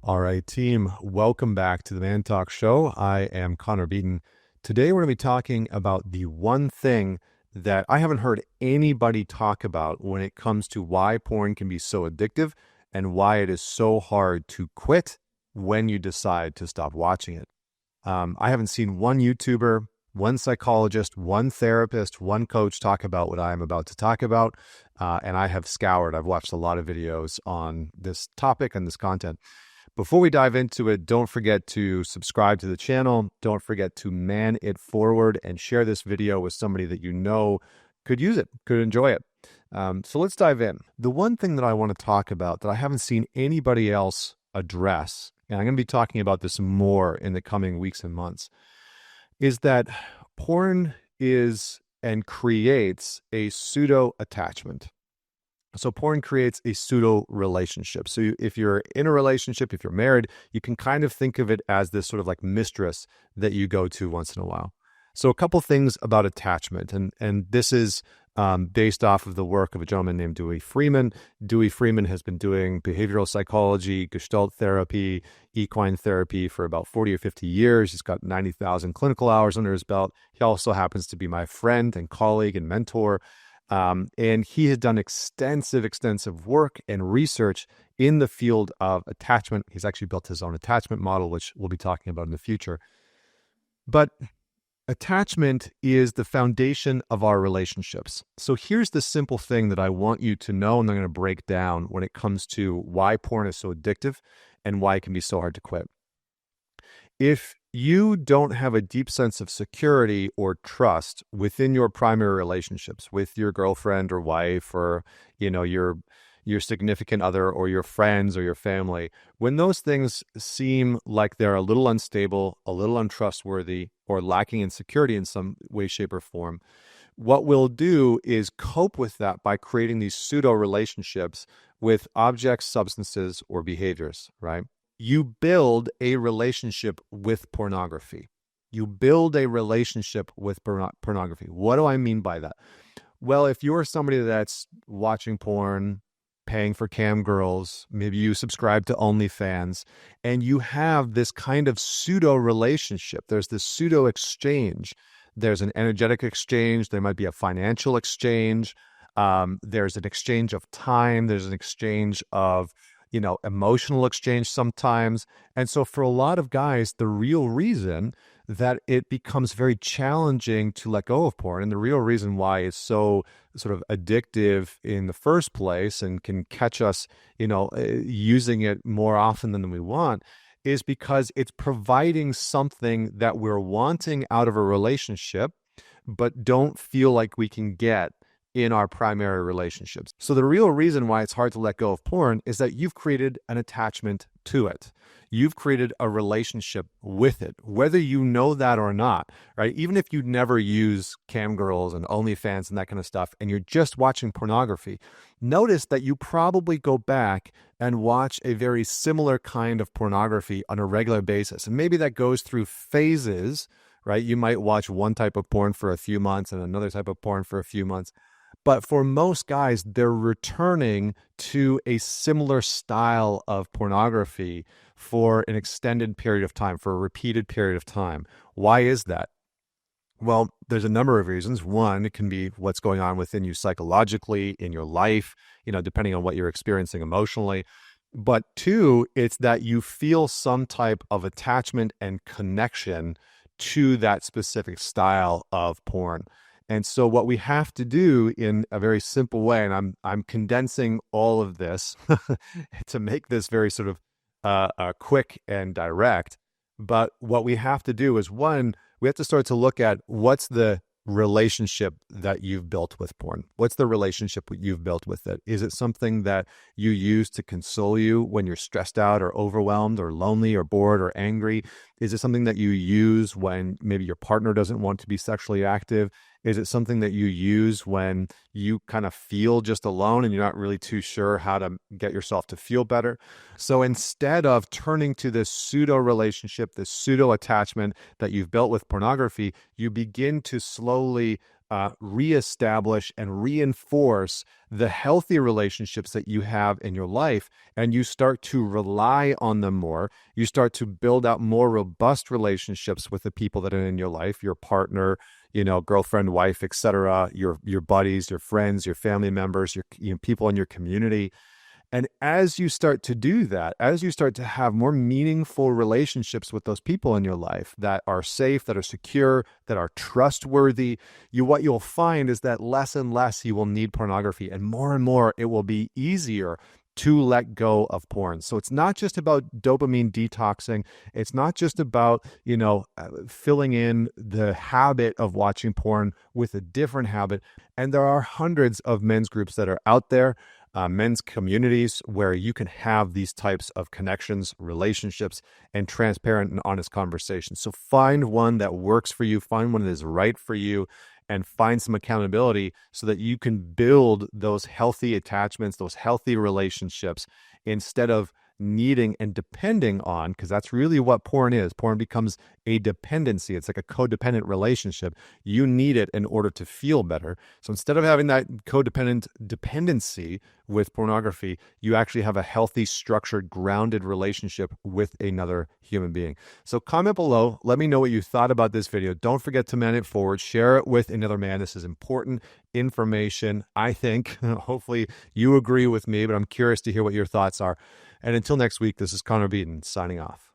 All right, team, welcome back to the Man Talk Show. I am Connor Beaton. Today, we're going to be talking about the one thing that I haven't heard anybody talk about when it comes to why porn can be so addictive and why it is so hard to quit when you decide to stop watching it. I haven't seen one YouTuber, one psychologist, one therapist, one coach talk about what I'm about to talk about. And I have I've watched a lot of videos on this topic and this content. Before we dive into it, don't forget to subscribe to the channel. Don't forget to man it forward and share this video with somebody that you know could use it, could enjoy it. So let's dive in. The one thing that I want to talk about that I haven't seen anybody else address, and I'm going to be talking about this more in the coming weeks and months, is that porn is and creates a pseudo-attachment. So porn creates a pseudo relationship. So if you're in a relationship, if you're married, you can kind of think of it as this sort of like mistress that you go to once in a while. So a couple things about attachment, and this is based off of the work of a gentleman named Dewey Freeman. Dewey Freeman has been doing behavioral psychology, Gestalt therapy, equine therapy for about 40 or 50 years. He's got 90,000 clinical hours under his belt. He also happens to be my friend and colleague and mentor. And he had done extensive work and research in the field of attachment. He's actually built his own attachment model, which we'll be talking about in the future. But attachment is the foundation of our relationships. So here's the simple thing that I want you to know, and I'm going to break down when it comes to why porn is so addictive and why it can be so hard to quit. If you don't have a deep sense of security or trust within your primary relationships with your girlfriend or wife or, your significant other or your friends or your family, when those things seem like they're a little unstable, a little untrustworthy, or lacking in security in some way, shape, or form, what we'll do is cope with that by creating these pseudo relationships with objects, substances, or behaviors, right? You build a relationship with pornography. You build a relationship with pornography. What do I mean by that? Well, if you're somebody that's watching porn, paying for cam girls, maybe you subscribe to OnlyFans, and you have this kind of pseudo relationship. There's this pseudo exchange. There's an energetic exchange. There might be a financial exchange. There's an exchange of time. There's an exchange of emotional exchange sometimes. And so for a lot of guys, the real reason that it becomes very challenging to let go of porn, and the real reason why it's so sort of addictive in the first place and can catch us, using it more often than we want, is because it's providing something that we're wanting out of a relationship, but don't feel like we can get in our primary relationships. So the real reason why it's hard to let go of porn is that you've created an attachment to it. You've created a relationship with it, whether you know that or not, right? Even if you never use cam girls and OnlyFans and that kind of stuff, and you're just watching pornography, notice that you probably go back and watch a very similar kind of pornography on a regular basis. And maybe that goes through phases, right? You might watch one type of porn for a few months and another type of porn for a few months. But for most guys, they're returning to a similar style of pornography for an extended period of time, for a repeated period of time. Why is that? Well, there's a number of reasons. One, it can be what's going on within you psychologically, in your life, depending on what you're experiencing emotionally. But two, it's that you feel some type of attachment and connection to that specific style of porn. And so what we have to do in a very simple way, and I'm condensing all of this to make this very sort of quick and direct, but what we have to do is, one, we have to start to look at what's the relationship that you've built with porn. What's the relationship you've built with it? Is it something that you use to console you when you're stressed out or overwhelmed or lonely or bored or angry? Is it something that you use when maybe your partner doesn't want to be sexually active? Is it something that you use when you kind of feel just alone and you're not really too sure how to get yourself to feel better? So instead of turning to this pseudo relationship, this pseudo attachment that you've built with pornography, you begin to slowly reestablish and reinforce the healthy relationships that you have in your life, and you start to rely on them more. You start to build out more robust relationships with the people that are in your life, your partner, girlfriend, wife, etc., your buddies, your friends, your family members, your people in your community. And as you start to do that, as you start to have more meaningful relationships with those people in your life that are safe, that are secure, that are trustworthy, what you'll find is that less and less you will need pornography, and more it will be easier to let go of porn. So it's not just about dopamine detoxing. It's not just about, filling in the habit of watching porn with a different habit. And there are hundreds of men's groups that are out there, men's communities, where you can have these types of connections, relationships, and transparent and honest conversations. So find one that works for you, find one that is right for you, and find some accountability so that you can build those healthy attachments, those healthy relationships, instead of needing and depending on, because that's really what porn is. Porn becomes a dependency. It's like a codependent relationship. You need it in order to feel better. So instead of having that codependent dependency with pornography, you actually have a healthy, structured, grounded relationship with another human being. So comment below. Let me know what you thought about this video. Don't forget to man it forward. Share it with another man. This is important information, I think. Hopefully you agree with me, but I'm curious to hear what your thoughts are. And until next week, this is Connor Beaton signing off.